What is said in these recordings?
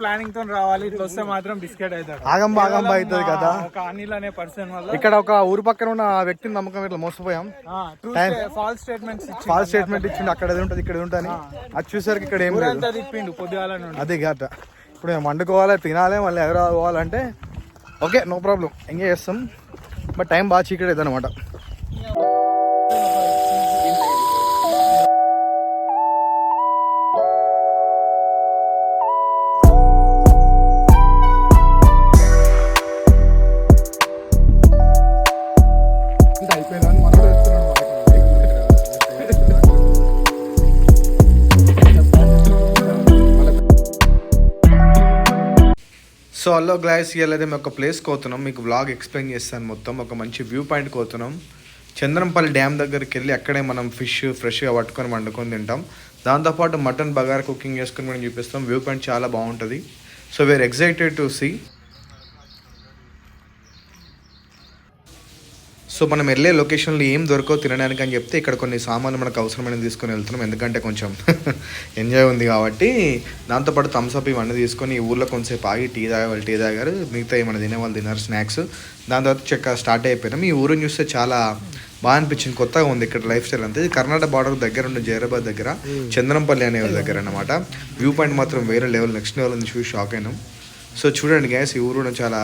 Planning తో రావాలి, ఇట్లా వస్తే మాత్రం బిస్కెట్ అవుతాడు. ఆగం బాగం అవుతుంది కదా. ఒక అనిల్ అనే పర్సన్ వల్ల ఇక్కడ ఒక ఊరు పక్కన ఉన్న వ్యక్తిని నమ్మకం ఇట్లా మోసపోయాం. ఫాల్స్ స్టేట్మెంట్ ఇచ్చిండు, అక్కడ ఉంటుంది ఇక్కడ ఉంటుంది. అది చూసరికి ఇక్కడ ఏం లేదు, తిప్పిండు పొద్దుగాల. అదే గట ఇప్పుడు మేము వండుకోవాలి, తినాలి, మళ్ళీ హైదరాబాద్ పోవాలంటే ఓకే నో ప్రాబ్లం, ఎంజాయ్ చేస్తాం. బట్ టైం బాగా చీకటి అవుతుంది అనమాట. సో హలో గ్లాస్, ఇవాళ మేము ఒక ప్లేస్కి పోతున్నాం. మీకు వ్లాగ్ ఎక్స్ప్లెయిన్ చేస్తాను మొత్తం. ఒక మంచి వ్యూ పాయింట్కి పోతున్నాం. చంద్రంపల్లి డ్యామ్ దగ్గరికి వెళ్ళి అక్కడే మనం ఫిష్ ఫ్రెష్గా పట్టుకొని వండుకొని తింటాం. దాంతోపాటు మటన్ బగారా కుకింగ్ చేసుకొని మనం చూపిస్తాం. వ్యూ పాయింట్ చాలా బాగుంటుంది. So we are excited to see. So మనం వెళ్ళే లొకేషన్లో ఏం దొరకవు తినడానికి అని చెప్తే ఇక్కడ కొన్ని సామాన్లు మనకు అవసరమైనది తీసుకొని వెళ్తున్నాం. ఎందుకంటే కొంచెం ఎంజాయ్ ఉంది కాబట్టి. దాంతోపాటు థమ్స్అప్ ఇవన్నీ తీసుకొని ఊళ్ళో కొంచెంసేపు ఆగి టీ తాగారు. మిగతా ఏమైనా తినేవాళ్ళు తిన్నారు స్నాక్స్. దాని తర్వాత స్టార్ట్ అయిపోయినాం. ఈ ఊరిని చూస్తే చాలా బాగా అనిపించింది, కొత్తగా ఉంది ఇక్కడ లైఫ్ స్టైల్ అంతా. ఇది కర్ణాటక బార్డర్ దగ్గర ఉండే జైరాబాద్ దగ్గర చంద్రంపల్లి అనే దగ్గర అనమాట. వ్యూ పాయింట్ మాత్రం వేరే లెవెల్, నెక్స్ట్ లెవెల్ ఉంది. చూసి షాక్ అయినాం. సో చూడండి గ్యాస్, ఈ ఊరు చాలా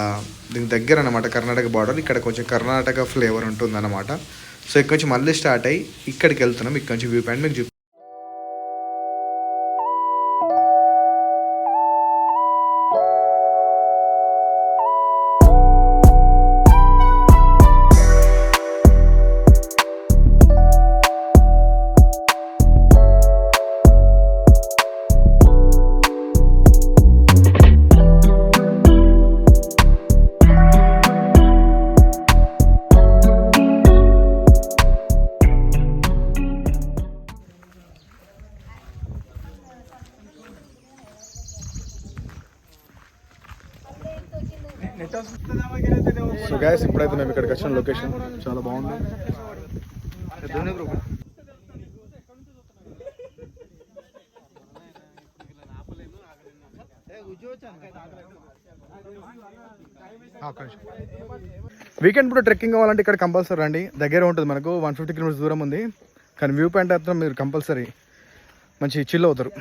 దీనికి దగ్గర అనమాట కర్ణాటక బార్డర్. ఇక్కడ కొంచెం కర్ణాటక ఫ్లేవర్ ఉంటుంది అనమాట. సో ఇక్కడ నుంచి మళ్ళీ స్టార్ట్ అయ్యి ఇక్కడికి వెళ్తున్నాం. ఇక్కడ నుంచి వ్యూ పాయింట్ మీకు సో గ్యాస్ ఇప్పుడైతే మేము ఇక్కడికి వచ్చిన లొకేషన్ చాలా బాగుంది. వీకెండ్ ఇప్పుడు ట్రెక్కింగ్ కావాలంటే ఇక్కడ కంపల్సరీ రండి. దగ్గర ఉంటుంది, మనకు 150 కిలోమీటర్స్ దూరం ఉంది. కానీ వ్యూ పాయింట్ అయితే మీరు కంపల్సరీ మంచి చిల్ అవుతారు.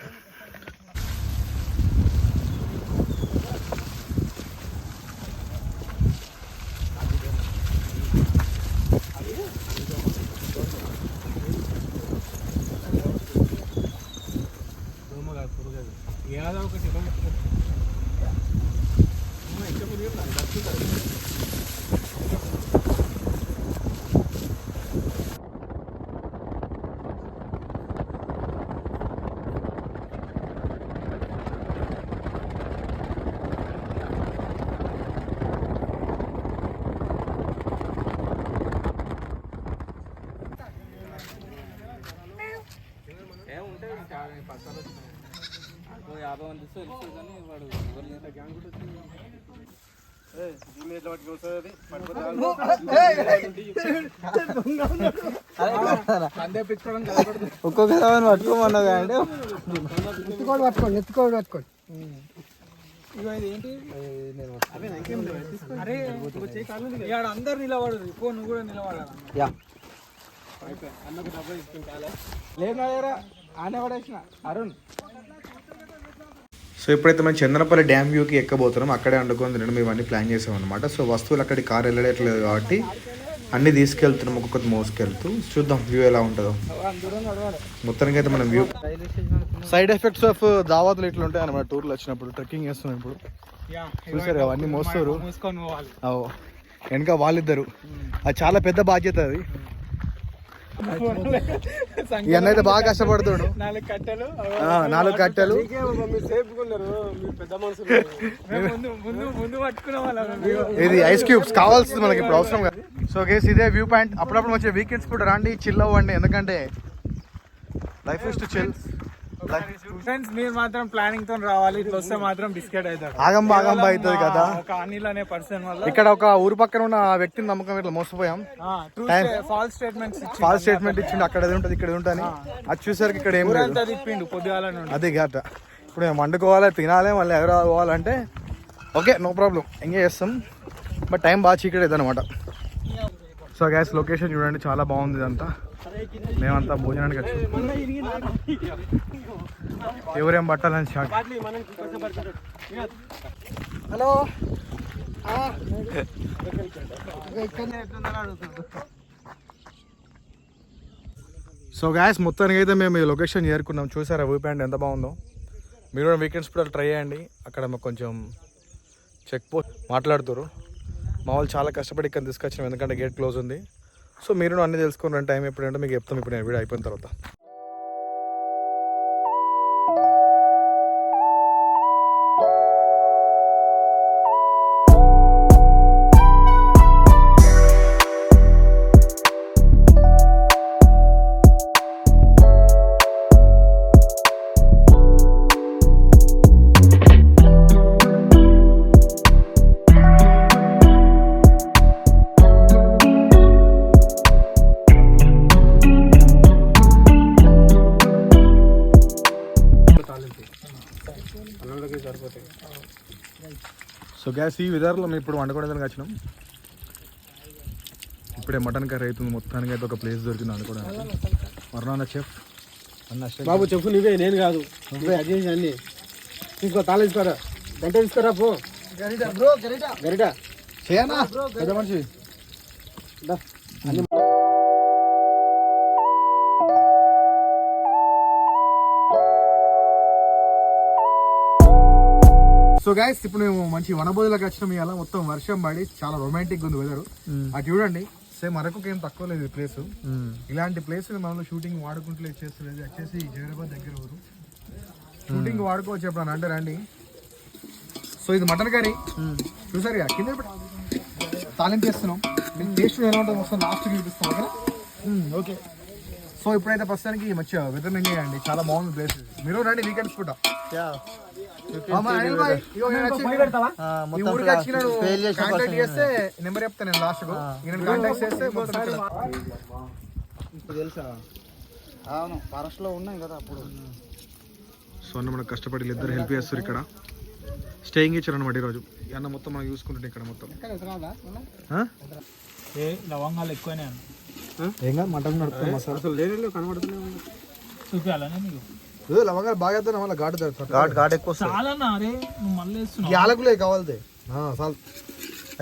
ఒక్కొక్క పట్టుకోమన్నా అంటే పట్టుకోండి, ఎత్తుకోండి, పట్టుకోండి. అందరు నిలబడు, నువ్వు కూడా నిలబడాలి. అరుణ్. సో ఇప్పుడైతే మనం చంద్రపల్లి డ్యామ్ వ్యూకి ఎక్కబోతున్నాం. అక్కడే వండుకొని తినడం ఇవన్నీ ప్లాన్ చేసాం అనమాట. సో వస్తువులు అక్కడికి కారు వెళ్ళట్లేదు కాబట్టి అన్నీ తీసుకెళ్తున్నాం, ఒక్కొక్కటి మోసుకెళ్తూ. చూద్దాం వ్యూ ఎలా ఉంటుందో. మొత్తానికి అయితే మనం వ్యూ సైడ్ ఎఫెక్ట్స్ ఆఫ్ దావాతులు ఇట్లా ఉంటాయి అనమాట. టూర్లు వచ్చినప్పుడు ట్రెక్కింగ్ చేస్తున్నాం. ఇప్పుడు చూసారు అవన్నీ మోస్తారు వెనక వాళ్ళిద్దరు. అది చాలా పెద్ద బాధ్యత. అది ఇవన్నైతే బాగా కష్టపడుతాడు. 4 కట్టెలు ఇది ఐస్ క్యూబ్స్ కావాల్సింది మనకి ఇప్పుడు అవసరం కదా. సో గేస్ ఇదే వ్యూ పాయింట్. అప్పుడప్పుడు వచ్చే వీకెండ్స్ కూడా రండి, చిల్ అవ్వండి. ఎందుకంటే life is to chill. Friends మీరు మాత్రం ప్లానింగ్ తో రావాలి, ఇట్లా వస్తే మాత్రం బిస్కెట్ అవుతాడు. ఆగం బాగం అవుతుంది కదా. ఒక అనిల్ అనే పర్సన్ వల్ల ఇక్కడ ఒక ఊరు పక్కన ఉన్న వ్యక్తిని నమ్మకం ఇట్లా మోసపోయాం. ఫాల్స్ స్టేట్మెంట్ ఇచ్చిండు, అక్కడ ఉంటుంది ఇక్కడ ఉంటుంది. అది చూసరికి ఇక్కడ ఏం లేదు, తిప్పిండు పొద్దుగాల. అదే గట ఇప్పుడు మేము వండుకోవాలి తినాలి మళ్ళీ ఎవరు పోవాలంటే ఓకే నో ప్రాబ్లం ఎంజాయ్ చేస్తాం బట్ టైం బాగా చీకటి అవుతుంది అనమాట. సో గ్యాస్ లొకేషన్ చూడండి చాలా బాగుంది ఇదంతా. మేమంతా భోజనానికి వచ్చాం. ఎవరేం పట్టాలని స్టార్ట్. హలో సో గ్యాస్ మొత్తానికి అయితే మేము ఈ లొకేషన్ చేరుకున్నాం. చూసారా వ్యూ పాయింట్ ఎంత బాగుందో. మీరు కూడా వీకెండ్స్ కూడా ట్రై చేయండి. అక్కడ మాకు కొంచెం చెక్ పోస్ట్ మాట్లాడుతారు. మా వాళ్ళు చాలా కష్టపడి ఇక్కడ తీసుకొచ్చినాం ఎందుకంటే గేట్ క్లోజ్ ఉంది. సో మీరు అన్నీ తెలుసుకున్న టైం ఎప్పుడంటే మీకు చెప్తాం ఇప్పుడు నేను వీడియో అయిపోయిన తర్వాత. సో గ్యాస్ ఈ విధానంలో మేము ఇప్పుడు వండుకోవడానికి వచ్చినాం. ఇప్పుడే మటన్ కర్రీ అవుతుంది. మొత్తానికి అయితే ఒక ప్లేస్ దొరికింది వండుకోవడానికి. మరణాన్న చెఫ్ బాబు చెప్పు నువ్వే నేను కాదు నువ్వే అడ్జస్ట్ అన్ని తీసుకో తాళం తీసుకోరా గంట తీసుకోరా పో గరిట చేయనా పెద్ద మనిషి. సో గైస్ ఇప్పుడు మేము మంచి వనబోధులకు వచ్చినాం. ఇవాళ మొత్తం వర్షం పడి చాలా రొమాంటిక్ ఉంది వెదర్. అది చూడండి సేమ్ అరకుకి ఏం తక్కువ లేదు ఈ ప్లేస్. ఇలాంటి ప్లేస్ మనం షూటింగ్ వాడుకుంటూ చేస్తలేదు. వచ్చేసి జైరాబాద్ దగ్గర ఊరు. షూటింగ్ వాడుకోవచ్చు ఎప్పుడు అంటే రండి. సో ఇది మటన్ కర్రీ చూసారు కదా కింద తాలింపు చేస్తున్నాం. మీకు టేస్ట్ ఎలా ఉంటుంది వస్తుంది లాస్ట్ చూపిస్తాం ఓకే. ఓకే సో ఇప్పుడైతే ప్రస్తుతానికి మంచిగా వెదర్ ఎంజాయ్ చేయండి. చాలా బాగుంది ప్లేస్. మీరు రండి వీకెండ్స్ కూడా. నెంబర్ చెప్తా నేను లాస్ట్ కాంటాక్ట్ చేస్తే తెలుసా. అవును ఫారెస్ట్ లో ఉన్నాయి కదా అప్పుడు. సో అన్న మనకు కష్టపడి ఇద్దరు హెల్ప్ చేస్తారు. ఇక్కడ స్టేయింగ్ ఇచ్చారు అనమాట ఈరోజు. అన్న మొత్తం మనం చూసుకుంటుంటే ఇక్కడ మొత్తం లవంగాలు ఎక్కువనే ఏం కాదు మటన్ నడుపుతాం మసాలా అసలు లేని కనబడుతున్నాయి. చూపించాలనే నీకు లవంగాలు బాగా వేద్దాం మళ్ళీ ఘాటు ఎక్కువ యాలకులే కావాలి.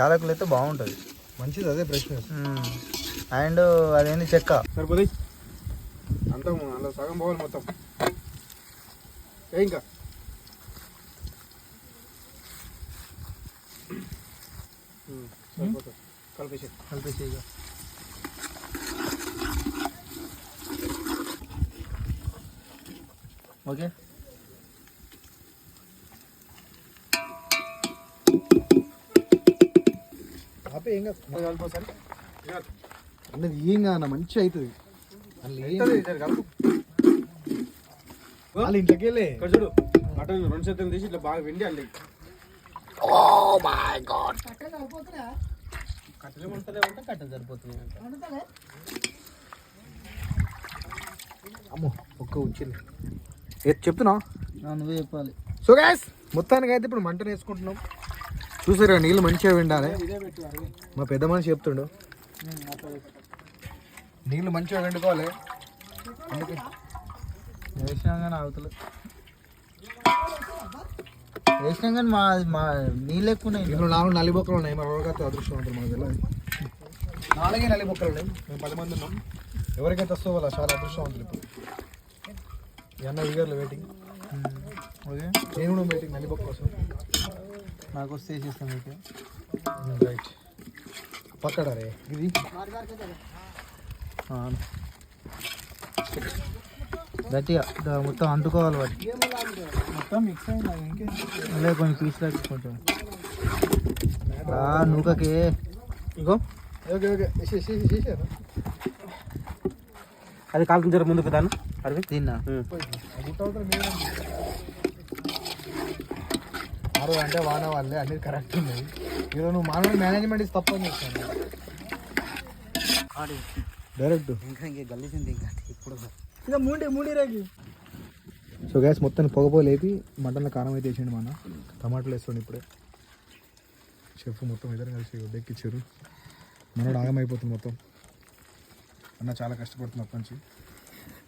యాలకులు అయితే బాగుంటుంది మంచిది అదే ప్రశ్న. అండ్ అదేంటి చెక్క సరిపోయి అంతా అందులో సగం పోవాలి మొత్తం. ఇంకా కలిపేసి ఇక ఓకే. అన్నది ఏం కాదన్న మంచిగా అవుతుంది. వాళ్ళ ఇంట్లోకి వెళ్ళి ఇక్కడ చూడు మటన్ 2 శాతం తీసి ఇట్లా బాగా వెండి అండి. కట్టెలు ఉంటలే ఉంటే కట్టెలు సరిపోతున్నాయి. అమ్మో ఒక్క వచ్చింది చెప్తున్నా నువ్వే చెప్పాలి. సో గ్యాస్ మొత్తానికి అయితే ఇప్పుడు మంటను వేసుకుంటున్నాం. చూసారా నీళ్ళు మంచిగా విండాలి. మా పెద్ద మనిషి చెప్తుండు నీళ్ళు మంచిగా వండుకోవాలి. అందుకే వేసినాం కానీ అవతలు వేసినాం కానీ మా నీళ్ళు ఎక్కువ ఉన్నాయి. ఇందులో 4 నల్లి బొక్కలు ఉన్నాయి. మా ఎవరికైతే అదృష్టం ఉంటుంది మనకు తెలియదు. 4 నల్లి బొక్కలు ఉన్నాయి. మేము 10 మంది ఉన్నాం. ఎవరికైతే వస్తుందో వాళ్ళు చాలా అదృష్టవంతులు. ఇప్పుడు అన్న ఈగర్లు వెయిటింగ్. ఓకే నేను కూడా వెయిటింగ్ నల్లి బొక్క కోసం. నాకు వస్తే చేస్తాను మీకు రైట్ పక్కడారే ఇది గట్టిగా మొత్తం అంటుకోవాలి వాటి మొత్తం మిక్స్ అయింది. అదే కొంచెం పీస్ కొంచెం నూకకే ఇగో ఓకే ఓకే చేశాను. అది కాలుతుంది జర ముందుకు దాన్ని అరవి తిన్నా ఆరో అంటే వాన వాళ్ళే అన్ని కరెక్ట్ ఉన్నాయి. ఈరోజు నువ్వు మానవుడు మేనేజ్మెంట్ ఇస్ తప్పని చెప్తాను డైరెక్ట్. ఇంకా గల్లీసింది ఇంకా ఇప్పుడు ఇక మూడి రేగి సో గ్యాస్ మొత్తం పొగ లేపి మటన్లో కారం అయితే వేసిండు మన టమాటాలు వేస్తుండే ఇప్పుడే చెఫ్ మొత్తం ఇద్దరు కలిసి ఒడ్డెక్కిచ్చారు మనోడు ఆగమైపోతుంది మొత్తం అన్న చాలా కష్టపడుతుంది అప్పటి నుంచి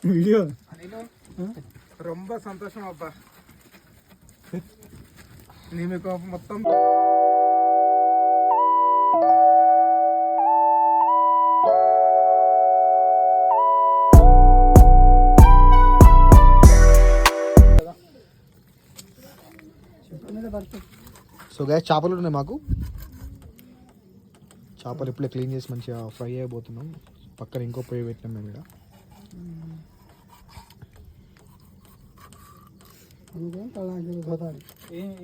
వీడియో రొంబ సంతోషం అబ్బా నీ మీకు మొత్తం సో గ్యాస్ చేపలు ఉన్నాయి మాకు చేపలు ఇప్పుడే క్లీన్ చేసి మంచిగా ఫ్రై అయిపోతున్నాం పక్కన ఇంకో పొయ్యి పెట్టినాం మేము ఇక్కడ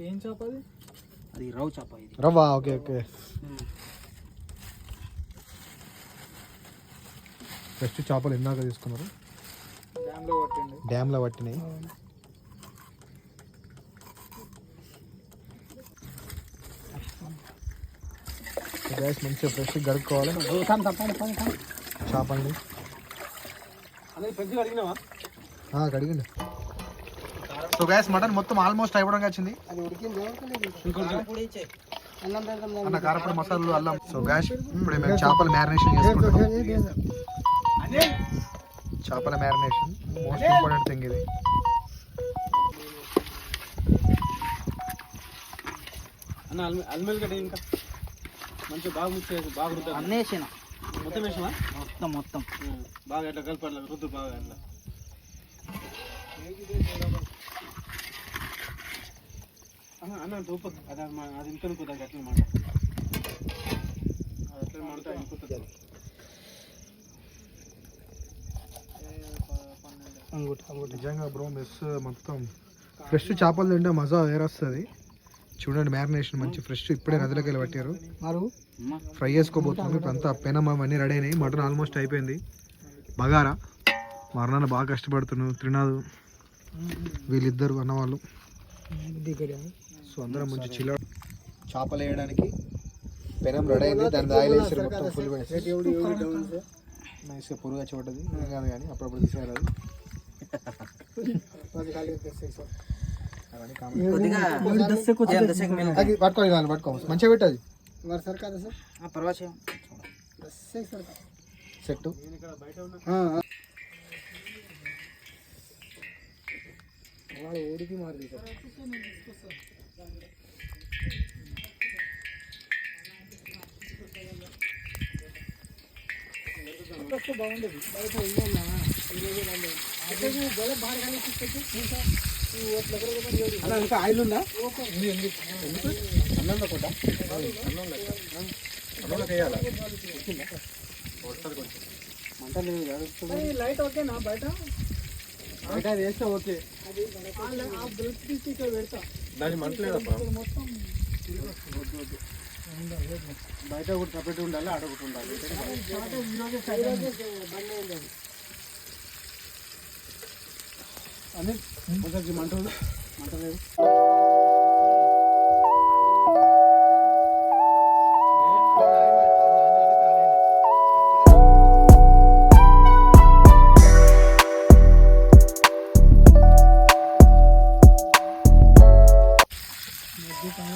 ఏం చేప అది రవ్వ చేప ఇది రవ్వ ఓకే ఓకే ఫస్ట్ చేపలు ఇందాక తీసుకున్నారు డ్యామ్లో పట్టినాయి గ్యాస్ మంచిగా ఫ్రెష్ గడుక్కోవాలి చేపల్ని కడిగింది సో గ్యాస్ మటన్ మొత్తం ఆల్మోస్ట్ అయిపోవడానికి వచ్చింది అన్న కారపొడి మసాలాలు అల్లం సో గ్యాస్ ఇప్పుడు మేము చేపల మ్యారినేషన్ చేసుకుంటాం చేపల మ్యారినేషన్ మోస్ట్ ఇంపార్టెంట్ థింగ్ ఇది అన్న అల్మెల్ గడ్డ ఇంకా మంచిగా బాగా ముచ్చేసి బాగా రుద్దాలి అన్నీ వేసిన మొత్తం వేసినా మొత్తం బాగా ఎట్లా కలపాలి రుద్దు బాగా ఎట్లా అన్న దూప అది అది ఇంకా కుదరదు అట్లా మాట అది ఎట్లా మాట ఇంకొద్ది నిజంగా బ్రో మిస్ మొత్తం ఫ్రెష్ చేపలు తింటే మజా వేరొస్తుంది చూడండి మ్యారినేషన్ మంచి ఫ్రెష్ ఇప్పుడే నదిలోకి వెళ్ళి పట్టారు ఫ్రై చేసుకోబోతున్నాం ఇప్పుడు అంతా పెనం అవన్నీ రెడీ అయినాయి మటన్ ఆల్మోస్ట్ అయిపోయింది బగారా మరణాన్ని బాగా కష్టపడుతున్నాను త్రినాథ్ వీళ్ళిద్దరు అన్నవాళ్ళు సో అందరం మంచి చిల్ల చేపలు వేయడానికి పెనం రెడీ అయింది దాని ఆయిల్ వేసారు మొత్తం ఫుల్ నైస్గా పురుగు వచ్చి పడ్డది ఏం కాదు కానీ అప్పుడప్పుడు తీసేయాలి అది పట్టుకోవాలి పట్టుకోవచ్చు మంచిగా పెట్టది సెట్ ఊరికి మారి బాగుండేది బయట ఇంకా ఆయిల్ ఉందా అన్నంలో కూడా అన్నంలో వేయాలా మంట లేదు లైట్ ఓకేనా బయట బయట అది వేస్తే ఓకే పెడతా దాని మంట లేదబ్బా బయట ఒకటి సపరేట్ ఉండాలి ఆడ ఒకటి ఉండాలి అని కొంచెం మంట మంట లేదు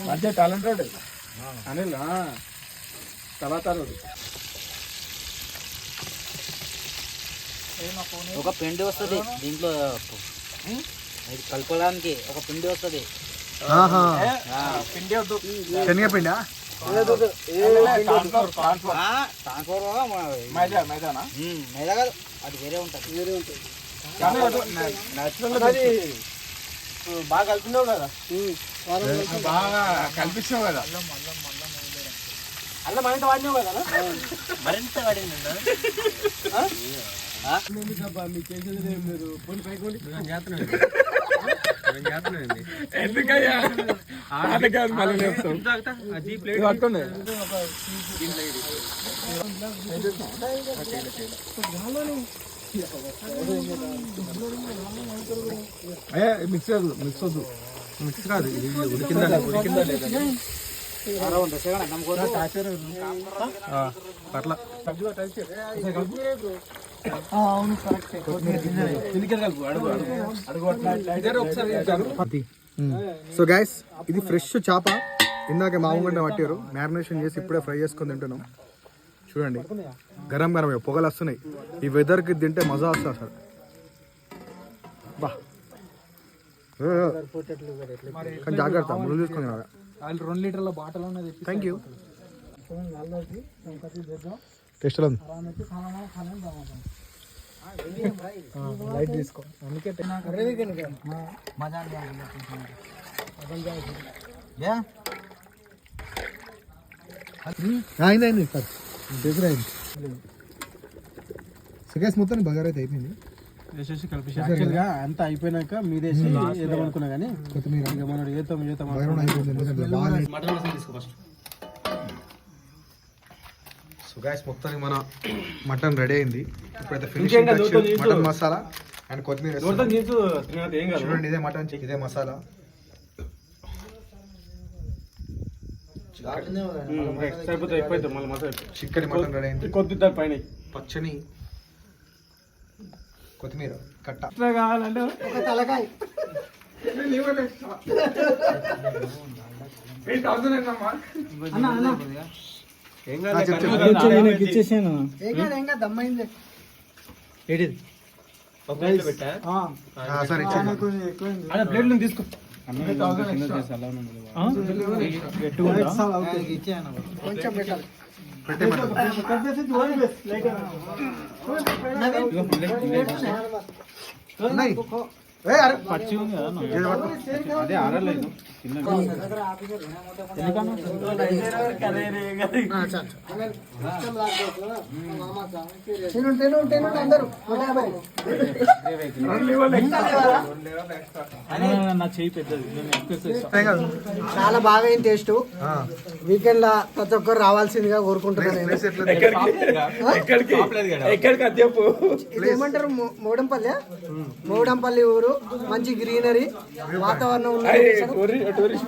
మంచిగా టాలెంటెడ్ అనిల్ తర్వాత ఒక పిండి వస్తుంది దీంట్లో ఇది కలపడానికి ఒక పిండి వస్తుంది పిండి వద్దు శనగపిండా మైదా కాదు అది వేరే ఉంటుంది బాగా కలిపినావు కదా బాగా కల్పించావు కదా అల్ల మరింత వాడినావు కదా మరింత వాడింది మీకు చేసేది ఏం లేదు పోనీ పైకోండి ఎందుకయ్యా ఆటగాదు మళ్ళీ పట్టుకోండి మిక్స్ మిక్స్ వద్దు మిక్స్ కాదు ఉడికిందా లేదా అట్లా అవును కరెక్ట్. సో గైస్ ఇది ఫ్రెష్ చేప ఇందాక మామూలుగా పట్టారు, మ్యారినేషన్ చేసి ఇప్పుడే ఫ్రై చేసుకొని తింటున్నాం. చూడండి గరం గరం పొగలు వస్తున్నాయి. ఈ వెదర్కి తింటే మజా వస్తుంది అసలు. బా కానీ జాగ్రత్త ముళ్ళు తీసుకొని వాళ్ళు 2 లీటర్ల బాటల్ ఉన్నది. Thank you. టేస్ట్ ఉంది. లైట్ తీసుకో అందుకే అయింది సార్ దగ్గర అయింది. సిగరెట్స్ మొత్తం బగారా అయితే అయిపోయింది. వేసేసి కలిపి యాక్చువల్గా అంతా అయిపోయినాక మీదేసి ఏద్దాం అనుకున్నా కానీ కొత్తిమీర ఇంకా మనం ఏతాం మటన్ సో గైస్ మొత్తానికి మన మటన్ రెడీ అయింది. ఇప్పుడైతే ఫినిషింగ్ మటన్ మసాలా అండ్ కొత్తిమీర చూడండి. ఇదే మటన్, ఇదే మసాలా. చిక్కటి మటన్ రెడీ అయింది. కొద్దిగా పైన పచ్చని కొత్తిమీర కట్ట కావాలంటే ఒక తలకాయ ఇచ్చేసాను. దమ్మైంది సరే ప్లేట్లు తీసుకో. కొంచెం పెట్టాలి. పచ్చి ఉంది కదా అదే ఆరలేదు. నా చేయి పెద్దది. చాలా బాగా అయింది టేస్ట్. వీకెండ్ లా ప్రతి ఒక్కరు రావాల్సిందిగా కోరుకుంటున్నాను. ఏమంటారు మోడంపల్లి, మోడంపల్లి ఊరు మంచి గ్రీనరీ వాతావరణం టూరిస్ట్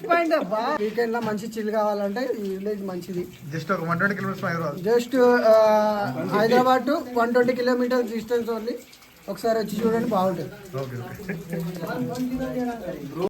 పాయింట్ అబ్బా. వీకెండ్ లో మంచి చిల్ కావాలంటే ఈ విలేజ్ మంచిది. జస్ట్ ఒక 120 kilometres just Hyderabad to 120 kilometres distance only. ఒకసారి వచ్చి చూడండి బాగుంటుంది.